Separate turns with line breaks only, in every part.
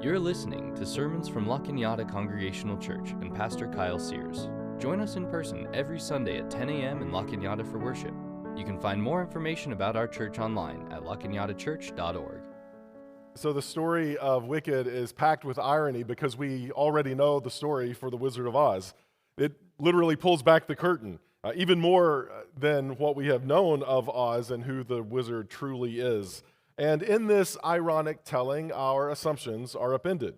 You're listening to sermons from La Cañada Congregational Church and Pastor Kyle Sears. Join us in person every Sunday at 10 a.m. in La Cañada for worship. You can find more information about our church online at lacañadachurch.org.
So the story of Wicked is packed with irony because we already know the story for The Wizard of Oz. It literally pulls back the curtain, even more than what we have known of Oz and who the wizard truly is. And in this ironic telling, our assumptions are upended.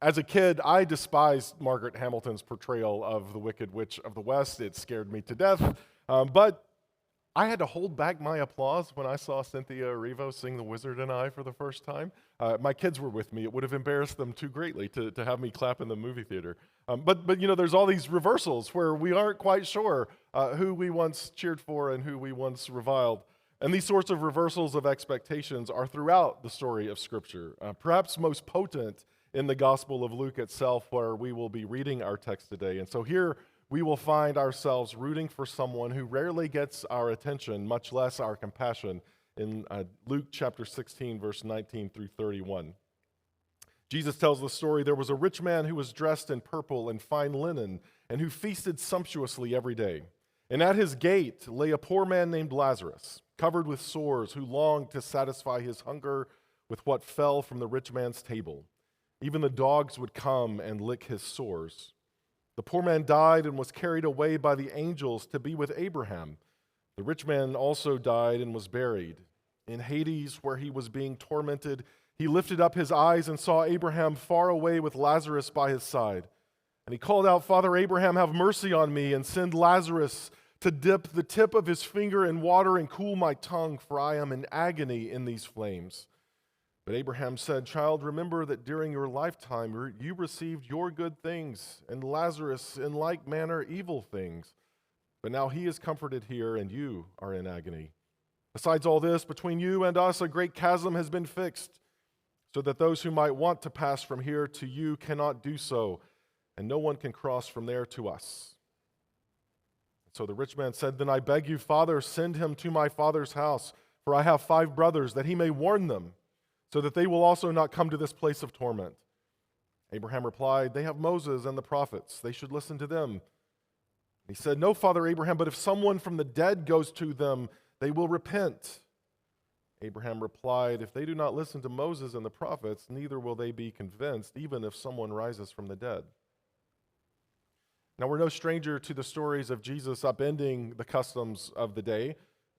As a kid, I despised Margaret Hamilton's portrayal of the Wicked Witch of the West. It scared me to death. But I had to hold back my applause when I saw Cynthia Erivo sing The Wizard and I for the first time. My kids were with me. It would have embarrassed them too greatly to have me clap in the movie theater. But you know, there's all these reversals where we aren't quite sure who we once cheered for and who we once reviled. And these sorts of reversals of expectations are throughout the story of Scripture, perhaps most potent in the Gospel of Luke itself, where we will be reading our text today. And so here we will find ourselves rooting for someone who rarely gets our attention, much less our compassion, in Luke chapter 16, verse 19 through 31. Jesus tells the story, "There was a rich man who was dressed in purple and fine linen, and who feasted sumptuously every day. And at his gate lay a poor man named Lazarus, covered with sores, who longed to satisfy his hunger with what fell from the rich man's table. Even the dogs would come and lick his sores. The poor man died and was carried away by the angels to be with Abraham. The rich man also died and was buried. In Hades, where he was being tormented, he lifted up his eyes and saw Abraham far away with Lazarus by his side. And he called out, 'Father Abraham, have mercy on me, and send Lazarus to dip the tip of his finger in water and cool my tongue, for I am in agony in these flames.' But Abraham said, 'Child, remember that during your lifetime you received your good things, and Lazarus in like manner evil things. But now he is comforted here, and you are in agony. Besides all this, between you and us a great chasm has been fixed, so that those who might want to pass from here to you cannot do so, and no one can cross from there to us.' So the rich man said, 'Then I beg you, Father, send him to my father's house, for I have 5 brothers, that he may warn them, so that they will also not come to this place of torment.' Abraham replied, 'They have Moses and the prophets. They should listen to them.' He said, 'No, Father Abraham, but if someone from the dead goes to them, they will repent.' Abraham replied, 'If they do not listen to Moses and the prophets, neither will they be convinced, even if someone rises from the dead.' Now, we're no stranger to the stories of Jesus upending the customs of the day,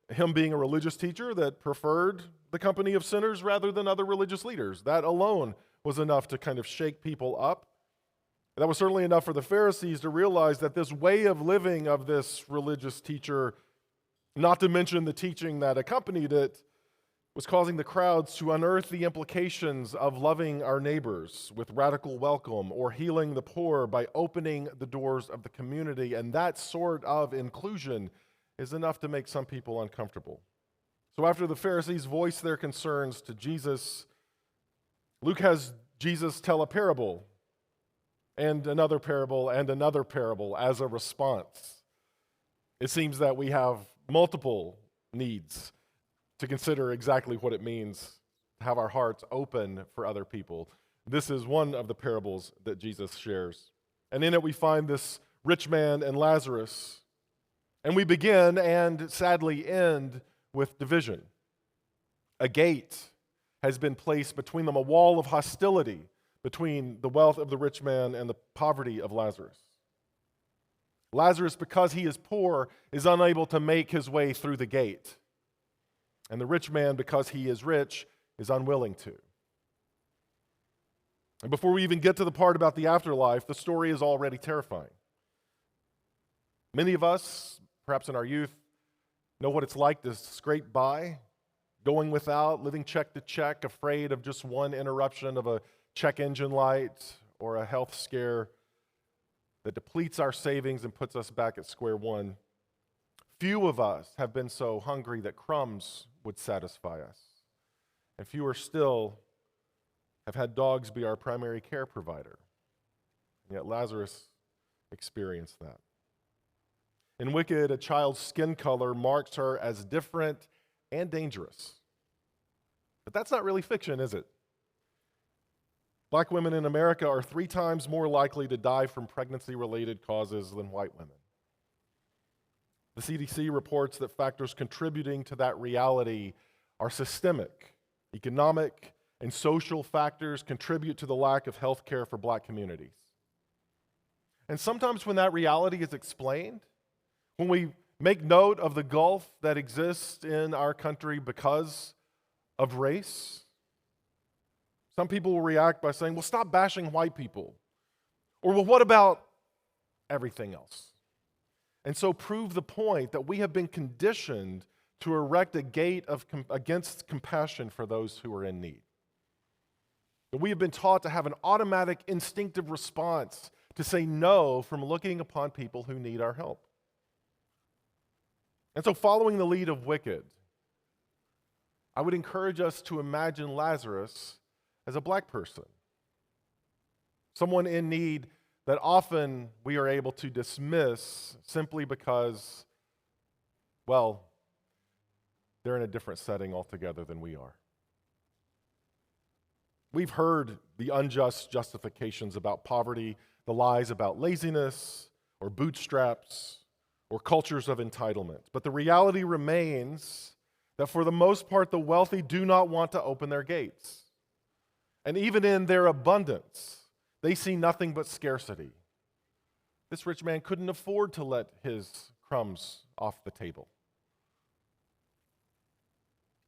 him being a religious teacher that preferred the company of sinners rather than other religious leaders. That alone was enough to kind of shake people up. That was certainly enough for the Pharisees to realize that this way of living of this religious teacher, not to mention the teaching that accompanied it, was causing the crowds to unearth the implications of loving our neighbors with radical welcome or healing the poor by opening the doors of the community. And that sort of inclusion is enough to make some people uncomfortable. So after the Pharisees voiced their concerns to Jesus, Luke has Jesus tell a parable and another parable and another parable as a response. It seems that we have multiple needs to consider exactly what it means to have our hearts open for other people. This is one of the parables that Jesus shares. And in it we find this rich man and Lazarus. And we begin and sadly end with division. A gate has been placed between them, a wall of hostility between the wealth of the rich man and the poverty of Lazarus. Lazarus, because he is poor, is unable to make his way through the gate. And the rich man, because he is rich, is unwilling to. And before we even get to the part about the afterlife, the story is already terrifying. Many of us, perhaps in our youth, know what it's like to scrape by, going without, living check to check, afraid of just one interruption of a check engine light or a health scare that depletes our savings and puts us back at square one. Few of us have been so hungry that crumbs would satisfy us. And fewer still have had dogs be our primary care provider. And yet Lazarus experienced that. In Wicked, a child's skin color marks her as different and dangerous. But that's not really fiction, is it? Black women in America are 3 times more likely to die from pregnancy-related causes than white women. The CDC reports that factors contributing to that reality are systemic. Economic and social factors contribute to the lack of health care for Black communities. And sometimes when that reality is explained, when we make note of the gulf that exists in our country because of race, some people will react by saying, well, stop bashing white people. Or, well, what about everything else? And so prove the point that we have been conditioned to erect a gate against compassion for those who are in need. That we have been taught to have an automatic, instinctive response to say no from looking upon people who need our help. And so following the lead of Wicked, I would encourage us to imagine Lazarus as a Black person, someone in need that often we are able to dismiss simply because, well, they're in a different setting altogether than we are. We've heard the unjust justifications about poverty, the lies about laziness or bootstraps or cultures of entitlement. But the reality remains that for the most part, the wealthy do not want to open their gates. And even in their abundance, they see nothing but scarcity. This rich man couldn't afford to let his crumbs off the table.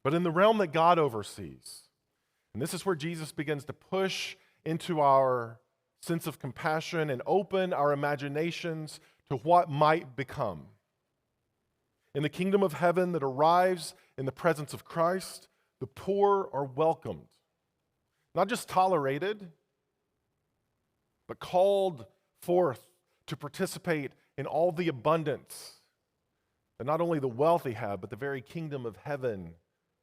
But in the realm that God oversees, and this is where Jesus begins to push into our sense of compassion and open our imaginations to what might become. In the kingdom of heaven that arrives in the presence of Christ, the poor are welcomed. Not just tolerated, but called forth to participate in all the abundance that not only the wealthy have, but the very kingdom of heaven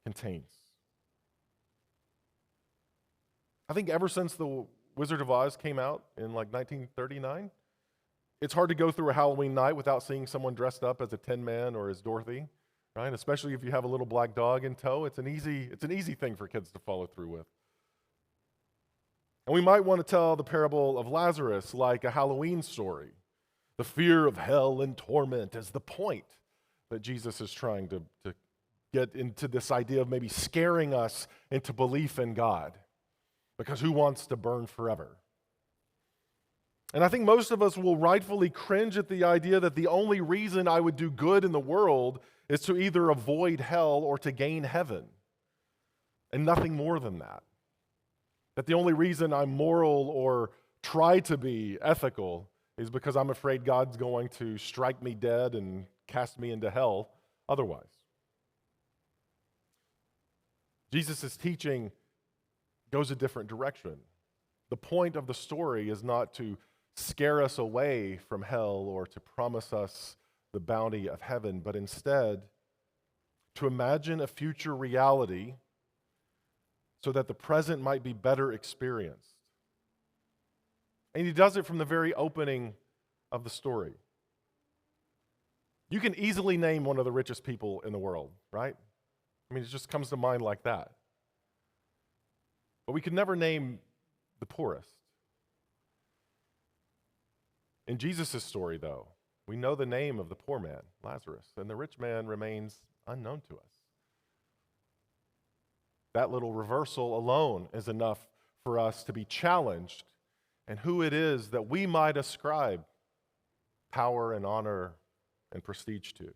contains. I think ever since The Wizard of Oz came out in like 1939, it's hard to go through a Halloween night without seeing someone dressed up as a Tin Man or as Dorothy, right? Especially if you have a little black dog in tow. It's an easy thing for kids to follow through with. And we might want to tell the parable of Lazarus like a Halloween story. The fear of hell and torment is the point that Jesus is trying to get into this idea of maybe scaring us into belief in God. Because who wants to burn forever? And I think most of us will rightfully cringe at the idea that the only reason I would do good in the world is to either avoid hell or to gain heaven. And nothing more than that. That the only reason I'm moral or try to be ethical is because I'm afraid God's going to strike me dead and cast me into hell otherwise. Jesus' teaching goes a different direction. The point of the story is not to scare us away from hell or to promise us the bounty of heaven, but instead to imagine a future reality so that the present might be better experienced. And he does it from the very opening of the story. You can easily name one of the richest people in the world, right? I mean, it just comes to mind like that. But we could never name the poorest. In Jesus' story, though, we know the name of the poor man, Lazarus, and the rich man remains unknown to us. That little reversal alone is enough for us to be challenged in who it is that we might ascribe power and honor and prestige to.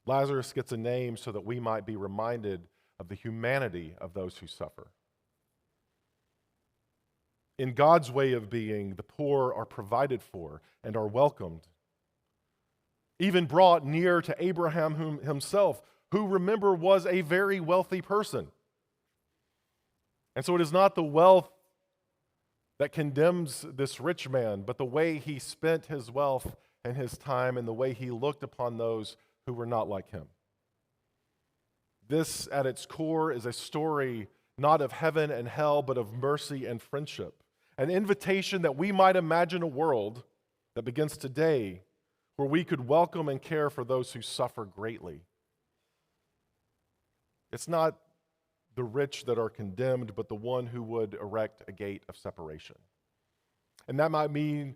Lazarus gets a name so that we might be reminded of the humanity of those who suffer. In God's way of being, the poor are provided for and are welcomed, even brought near to Abraham himself, who, remember, was a very wealthy person. And so it is not the wealth that condemns this rich man, but the way he spent his wealth and his time and the way he looked upon those who were not like him. This, at its core, is a story not of heaven and hell, but of mercy and friendship. An invitation that we might imagine a world that begins today where we could welcome and care for those who suffer greatly. It's not the rich that are condemned, but the one who would erect a gate of separation. And that might mean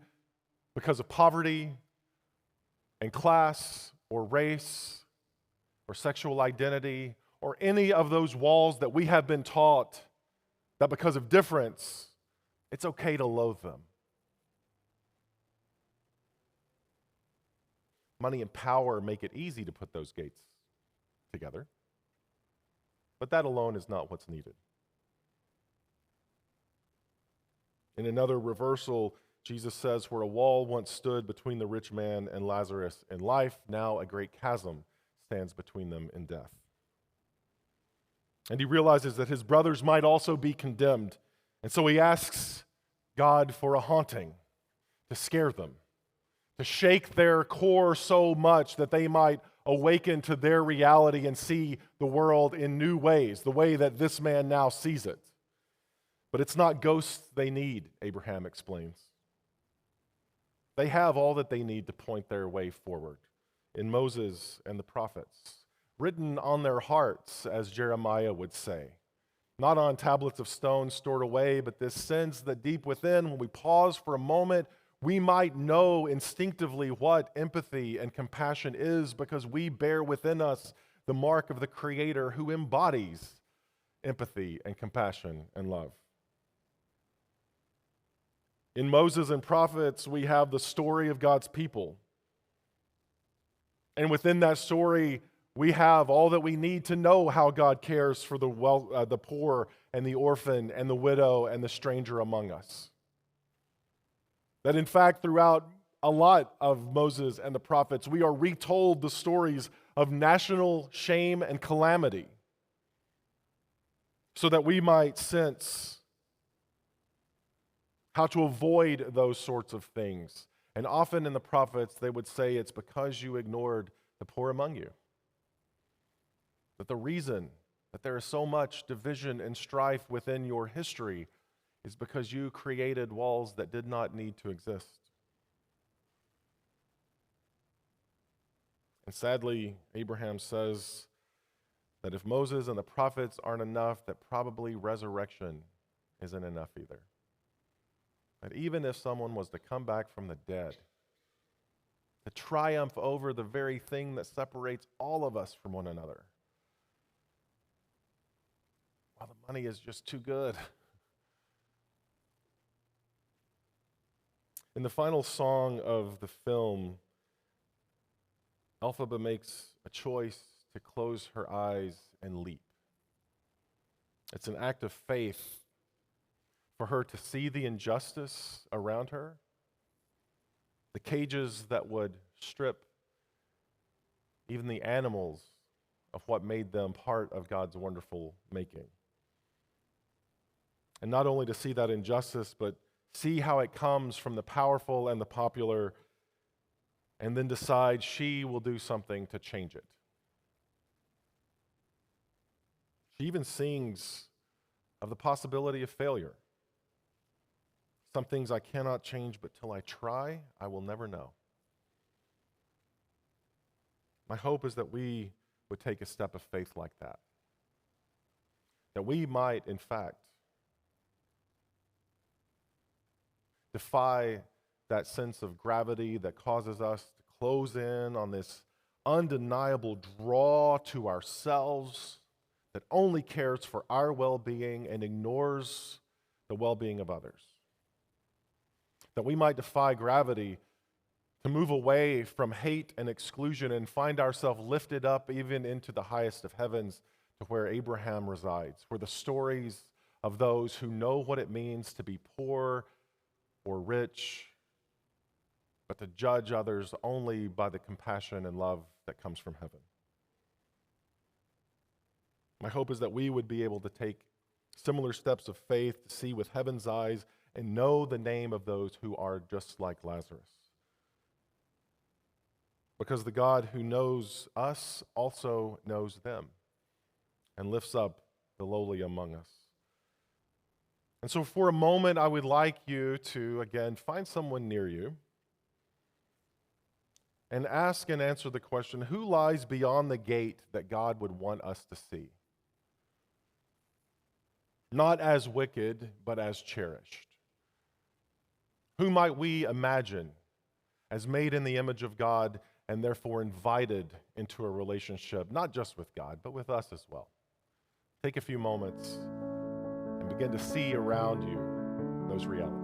because of poverty and class or race or sexual identity or any of those walls that we have been taught that because of difference, it's okay to loathe them. Money and power make it easy to put those gates together, but that alone is not what's needed. In another reversal, Jesus says, where a wall once stood between the rich man and Lazarus in life, now a great chasm stands between them in death. And he realizes that his brothers might also be condemned, and so he asks God for a haunting to scare them, to shake their core so much that they might awaken to their reality and see the world in new ways, the way that this man now sees it. But it's not ghosts they need, Abraham explains. They have all that they need to point their way forward in Moses and the prophets, written on their hearts, as Jeremiah would say, not on tablets of stone stored away, but this sense that deep within, when we pause for a moment, we might know instinctively what empathy and compassion is because we bear within us the mark of the Creator who embodies empathy and compassion and love. In Moses and prophets, we have the story of God's people. And within that story, we have all that we need to know how God cares for the poor and the orphan and the widow and the stranger among us. That in fact, throughout a lot of Moses and the prophets, we are retold the stories of national shame and calamity so that we might sense how to avoid those sorts of things. And often in the prophets, they would say it's because you ignored the poor among you. That the reason that there is so much division and strife within your history is because you created walls that did not need to exist. And sadly, Abraham says that if Moses and the prophets aren't enough, that probably resurrection isn't enough either. That even if someone was to come back from the dead, to triumph over the very thing that separates all of us from one another, well, the money is just too good. In the final song of the film, Elphaba makes a choice to close her eyes and leap. It's an act of faith for her to see the injustice around her, the cages that would strip even the animals of what made them part of God's wonderful making. And not only to see that injustice, but see how it comes from the powerful and the popular, and then decide she will do something to change it. She even sings of the possibility of failure. Some things I cannot change, but till I try, I will never know. My hope is that we would take a step of faith like that. That we might, in fact, defy that sense of gravity that causes us to close in on this undeniable draw to ourselves that only cares for our well-being and ignores the well-being of others. That we might defy gravity to move away from hate and exclusion and find ourselves lifted up even into the highest of heavens to where Abraham resides, where the stories of those who know what it means to be poor or rich, but to judge others only by the compassion and love that comes from heaven. My hope is that we would be able to take similar steps of faith to see with heaven's eyes and know the name of those who are just like Lazarus. Because the God who knows us also knows them and lifts up the lowly among us. And so for a moment, I would like you to, again, find someone near you and ask and answer the question, who lies beyond the gate that God would want us to see? not as wicked, but as cherished. Who might we imagine as made in the image of God and therefore invited into a relationship, not just with God, but with us as well? Take a few moments and begin to see around you those realities.